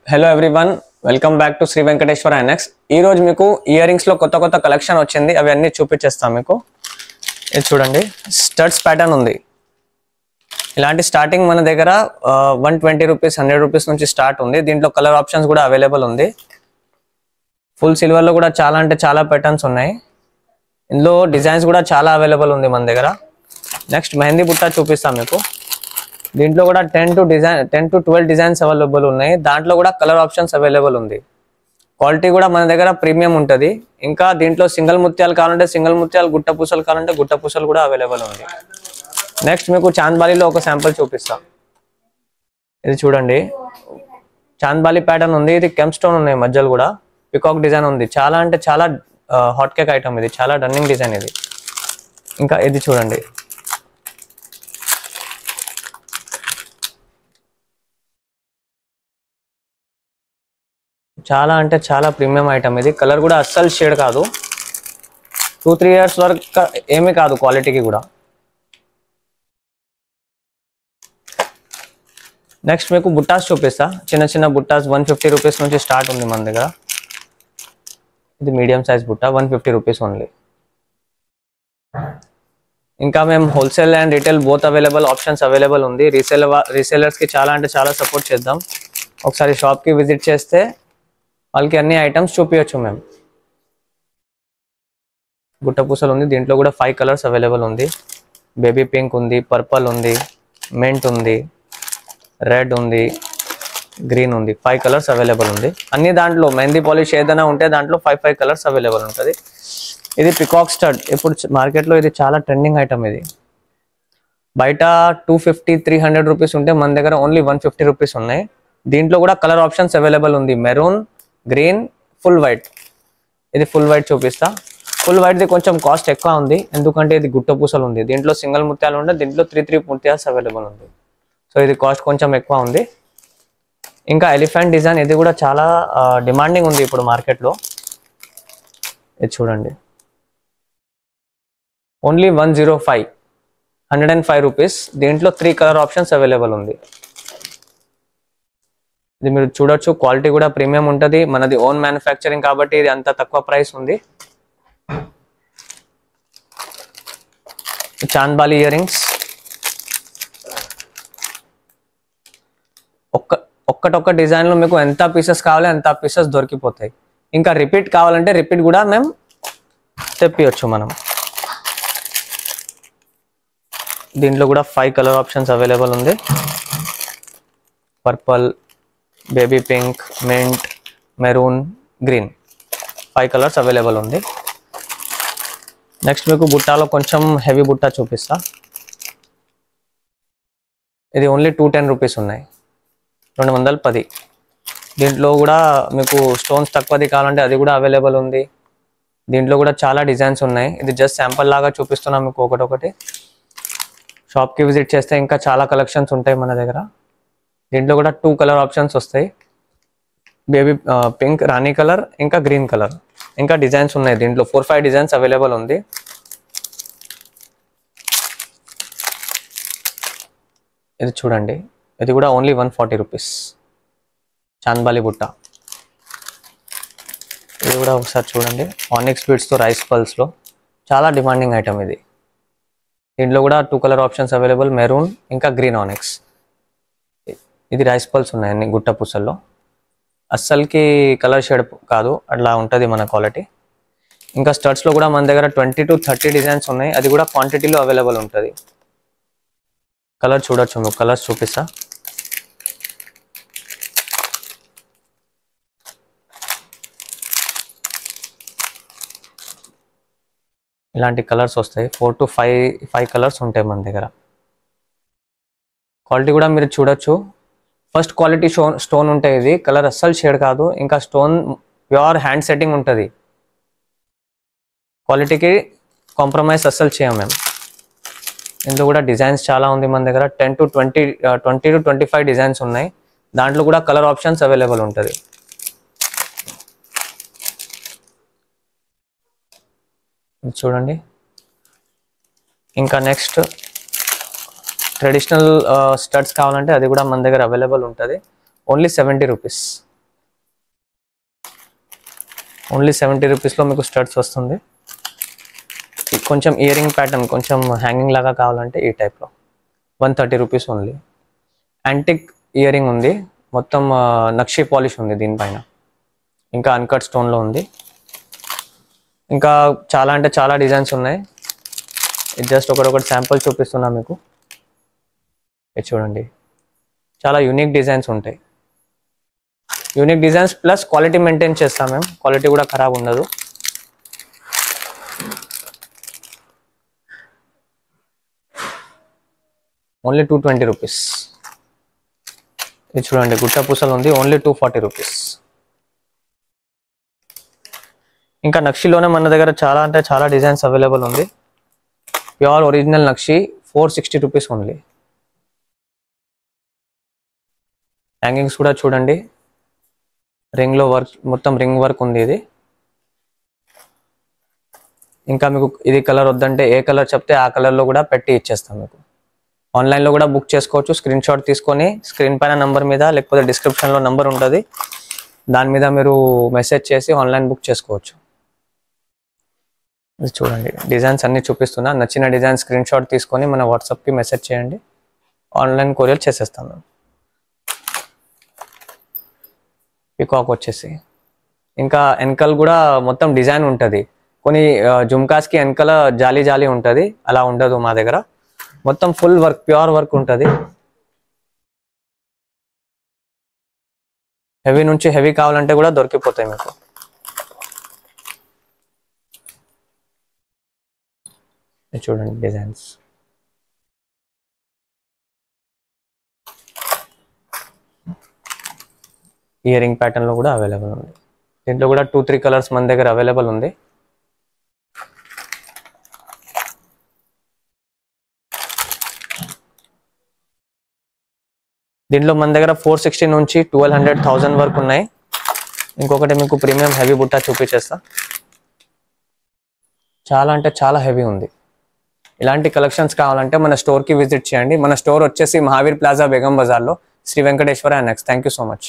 Hello everyone, welcome back to Sri Venkateshwara Inox. ఈ రోజు మీకు ఇయర్ రింగ్స్ లో కొత్త కొత్త కలెక్షన్ వచ్చింది. అవి అన్ని చూపించేస్తాం మీకు. ఇది చూడండి, స్టడ్స్ ప్యాటర్న్ ఉంది. ఇలాంటి స్టార్టింగ్ మన దగ్గర 120 రూపీస్ 100 రూపీస్ నుంచి స్టార్ట్ ఉంది. దీంట్లో కలర్ ఆప్షన్స్ కూడా అవైలబుల్ ఉంది. ఫుల్ సిల్వర్ లో కూడా చాలా అంటే చాలా ప్యాటర్న్స్ ఉన్నాయి. ఇందులో డిజైన్స్ కూడా చాలా అవైలబుల్ ఉంది మన దగ్గర. నెక్స్ట్ మెహందీ బుట్ట చూపిస్తాం మీకు. దీంట్లో కూడా 10 to 12 డిజైన్స్ అవైలబుల్ ఉన్నాయి. దాంట్లో కూడా కలర్ ఆప్షన్స్ అవైలబుల్ ఉంది. క్వాలిటీ కూడా మన దగ్గర ప్రీమియం ఉంటుంది. ఇంకా దీంట్లో సింగిల్ ముత్యాలు కావాలంటే సింగిల్ ముత్యాలు, గుట్ట పూసలు కావాలంటే గుట్ట పూసలు కూడా అవైలబుల్ ఉంది. నెక్స్ట్ మీకు చాంద్బాలిలో ఒక శాంపుల్ చూపిస్తాం. ఇది చూడండి, చాంద్బాలి ప్యాటర్న్ ఉంది. ఇది కెమ్ స్టోన్ ఉన్నాయి, మధ్యలో కూడా పికాక్ డిజైన్ ఉంది. చాలా అంటే చాలా హాట్ కేక్ ఐటమ్ ఇది, చాలా రన్నింగ్ డిజైన్ ఇది. ఇంకా ఇది చూడండి, చాలా అంటే చాలా ప్రీమియం ఐటమ్ ఇది. కలర్ కూడా అస్సలు షేడ్ కాదు. 2-3 ఇయర్స్ వరకు ఏమీ కాదు క్వాలిటీకి కూడా. నెక్స్ట్ మీకు బుట్టాస్ చూపిస్తా. చిన్న చిన్న బుట్టాస్ 150 రూపీస్ నుంచి స్టార్ట్ ఉంది మన దగ్గర. ఇది మీడియం సైజ్ బుట్ట, 150 రూపీస్ ఓన్లీ. ఇంకా మేము wholesale and retail both available options available ఉంది. రీసేలర్స్కి చాలా అంటే చాలా సపోర్ట్ చేద్దాం. ఒకసారి షాప్కి విజిట్ చేస్తే వాళ్ళకి అన్ని ఐటమ్స్ చూపించచ్చు మేము. గుట్ట పూసలు ఉంది. దీంట్లో కూడా 5 కలర్స్ అవైలబుల్ ఉంది. బేబీ పింక్ ఉంది, పర్పుల్ ఉంది, మెంట్ ఉంది, రెడ్ ఉంది, గ్రీన్ ఉంది. 5 కలర్స్ అవైలబుల్ ఉంది. అన్ని దాంట్లో మెహందీ పాలిష్ ఏదైనా ఉంటే దాంట్లో 5 కలర్స్ అవైలబుల్ ఉంటుంది. ఇది పికాక్ స్టడ్. ఇప్పుడు మార్కెట్లో ఇది చాలా ట్రెండింగ్ ఐటమ్. ఇది బయట 250-300 రూపీస్ ఉంటే మన దగ్గర ఓన్లీ 150 రూపీస్ ఉన్నాయి. దీంట్లో కూడా కలర్ ఆప్షన్స్ అవైలబుల్ ఉంది. Maroon, green, full white. ఇది ఫుల్ వైట్ చూపిస్తా. ఫుల్ వైట్ది కొంచెం కాస్ట్ ఎక్కువ ఉంది, ఎందుకంటే ఇది గుట్ట పూసలు ఉంది. దీంట్లో సింగిల్ ముత్యాలు ఉంటే దీంట్లో 3 ముత్యాలు అవైలబుల్ ఉంది. సో ఇది కాస్ట్ కొంచెం ఎక్కువ ఉంది. ఇంకా ఎలిఫెంట్ డిజైన్, ఇది కూడా చాలా డిమాండింగ్ ఉంది ఇప్పుడు మార్కెట్లో. ఇది చూడండి, ఓన్లీ 105 రూపీస్. దీంట్లో 3 కలర్ ఆప్షన్స్ అవైలబుల్ ఉంది. ఇది మీరు చూడొచ్చు, క్వాలిటీ కూడా ప్రీమియం ఉంటుంది. మనది ఓన్ మ్యానుఫ్యాక్చరింగ్ కాబట్టి ఇది అంత తక్కువ ప్రైస్ ఉంది. చాంద్బాలి ఇయర్ రింగ్స్ ఒక్కటొక్క డిజైన్లో మీకు ఎంత పీసెస్ కావాలి అంత పీసెస్ దొరికిపోతాయి. ఇంకా రిపీట్ కావాలంటే రిపీట్ కూడా మేము తెప్పియచ్చు మనం. దీంట్లో కూడా 5 కలర్ ఆప్షన్స్ అవైలబుల్ ఉంది. Purple, baby pink, mint, maroon, green. 5 colours available ఉంది. నెక్స్ట్ మీకు బుట్టాలో కొంచెం హెవీ బుట్ట చూపిస్తా. ఇది ఓన్లీ 210 రూపీస్ ఉన్నాయి, 210. దీంట్లో కూడా మీకు స్టోన్స్ తక్కువది కావాలంటే అది కూడా అవైలబుల్ ఉంది. దీంట్లో కూడా చాలా డిజైన్స్ ఉన్నాయి. ఇది జస్ట్ శాంపుల్ లాగా చూపిస్తున్నాం మీకు ఒకటొకటి. షాప్కి విజిట్ చేస్తే ఇంకా చాలా కలెక్షన్స్ ఉంటాయి మన దగ్గర. దీంట్లో కూడా 2 కలర్ ఆప్షన్స్ వస్తాయి. బేబీ పింక్, రాణి కలర్, ఇంకా గ్రీన్ కలర్. ఇంకా డిజైన్స్ ఉన్నాయి. దీంట్లో 4-5 డిజైన్స్ అవైలబుల్ ఉంది. ఇది చూడండి, ఇది కూడా ఓన్లీ 140 రూపీస్. చాంద్బాలి బుట్ట. ఇది కూడా ఒకసారి చూడండి, ఆనిక్స్ బీడ్స్తో రైస్ పల్స్లో చాలా డిమాండింగ్ ఐటమ్ ఇది. దీంట్లో కూడా 2 కలర్ ఆప్షన్స్ అవైలబుల్, మెరూన్ ఇంకా గ్రీన్ ఆనిక్స్. ఇది రైస్ పల్స్ ఉన్నాయి అన్ని గుట్ట పూసల్లో. అస్సలకి కలర్ షేడ్ కాదు, అట్లా ఉంటుంది మన క్వాలిటీ. ఇంకా స్టడ్స్లో కూడా మన దగ్గర 20 to 30 డిజైన్స్ ఉన్నాయి. అది కూడా క్వాంటిటీలో అవైలబుల్ ఉంటుంది. కలర్ చూడొచ్చు, మీకు కలర్స్ చూపిస్తా. ఇలాంటి కలర్స్ వస్తాయి. 4 to 5 కలర్స్ ఉంటాయి మన దగ్గర. క్వాలిటీ కూడా మీరు చూడొచ్చు. ఫస్ట్ క్వాలిటీ స్టోన్ ఉంటాయి. ఇది కలర్ అస్సలు షేడ్ కాదు. ఇంకా స్టోన్ ప్యూర్ హ్యాండ్ సెట్టింగ్ ఉంటుంది. క్వాలిటీకి కాంప్రమైజ్ అస్సలు చేయం మేము. ఇందులో కూడా డిజైన్స్ చాలా ఉంది మన దగ్గర. 10 to 25 డిజైన్స్ ఉన్నాయి. దాంట్లో కూడా కలర్ ఆప్షన్స్ అవైలబుల్ ఉంటుంది. చూడండి, ఇంకా నెక్స్ట్ ట్రెడిషనల్ స్టడ్స్ కావాలంటే అది కూడా మన దగ్గర అవైలబుల్ ఉంటుంది. Only 70 rupees. ఓన్లీ 70 రూపీస్లో మీకు స్టడ్స్ వస్తుంది. కొంచెం ఇయర్ రింగ్ ప్యాటర్న్ కొంచెం హ్యాంగింగ్ లాగా కావాలంటే ఈ టైప్లో 130 rupees only. Antique ear ring ఉంది, మొత్తం నక్షి పాలిష్ ఉంది దీనిపైన, ఇంకా అన్కట్ స్టోన్లో ఉంది. ఇంకా చాలా అంటే చాలా డిజైన్స్ ఉన్నాయి. ఇది జస్ట్ ఒకటి శాంపుల్ చూపిస్తున్నా మీకు. ఇది చూడండి, చాలా యూనిక్ డిజైన్స్ ఉంటాయి. Unique designs plus quality maintain చేస్తాం మేము, క్వాలిటీ కూడా ఖరాబ్ ఉండదు. Only 220 rupees. ఇది చూడండి, గుట్ట పూసలు ఉంది, ఓన్లీ 240 రూపీస్. ఇంకా నక్షిలోనే మన దగ్గర చాలా అంటే చాలా డిజైన్స్ అవైలబుల్ ఉంది. ప్యూర్ ఒరిజినల్ నక్షి 460 రూపీస్ ఓన్లీ. హ్యాంగింగ్స్ కూడా చూడండి, రింగ్లో వర్క్, మొత్తం రింగ్ వర్క్ ఉంది ఇది. ఇంకా మీకు ఇది కలర్ వద్దంటే ఏ కలర్ చెప్తే ఆ కలర్లో కూడా పెట్టి ఇచ్చేస్తాం మీకు. ఆన్లైన్లో కూడా బుక్ చేసుకోవచ్చు. స్క్రీన్ షాట్ తీసుకొని స్క్రీన్ పైన నంబర్ మీద లేకపోతే డిస్క్రిప్షన్లో నంబర్ ఉంటుంది, దాని మీద మీరు మెసేజ్ చేసి ఆన్లైన్ బుక్ చేసుకోవచ్చు. ఇది చూడండి, డిజైన్స్ అన్నీ చూపిస్తున్నా. నచ్చిన డిజైన్ స్క్రీన్ షాట్ తీసుకొని మన వాట్సాప్కి మెసేజ్ చేయండి, ఆన్లైన్ కొరియర్ చేసేస్తాను. పికాక్ వచ్చేసి ఇంకా వెనకల్ కూడా మొత్తం డిజైన్ ఉంటుంది. కొన్ని జుమ్కాస్కి వెనకల జాలీ జాలీ ఉంటుంది, అలా ఉండదు మా దగ్గర. మొత్తం ఫుల్ వర్క్, ప్యూర్ వర్క్ ఉంటుంది. హెవీ నుంచి హెవీ కావాలంటే కూడా దొరికిపోతాయి మీకు. చూడండి డిజైన్స్. ఇయర్ రింగ్ ప్యాటర్న్లో కూడా అవైలబుల్ ఉంది. దీంట్లో కూడా 2-3 కలర్స్ మన దగ్గర అవైలబుల్ ఉంది. దీంట్లో మన దగ్గర 460 నుంచి 1200-1000 వరకు ఉన్నాయి. ఇంకొకటి మీకు ప్రీమియం హెవీ బుట్ట చూపించేస్తా. చాలా అంటే చాలా హెవీ ఉంది. ఇలాంటి కలెక్షన్స్ కావాలంటే మన స్టోర్కి విజిట్ చేయండి. మన స్టోర్ వచ్చేసి మహావీర్ ప్లాజా, బేగం బజార్లో, Sri Venkateswara annexe. Thank you so much.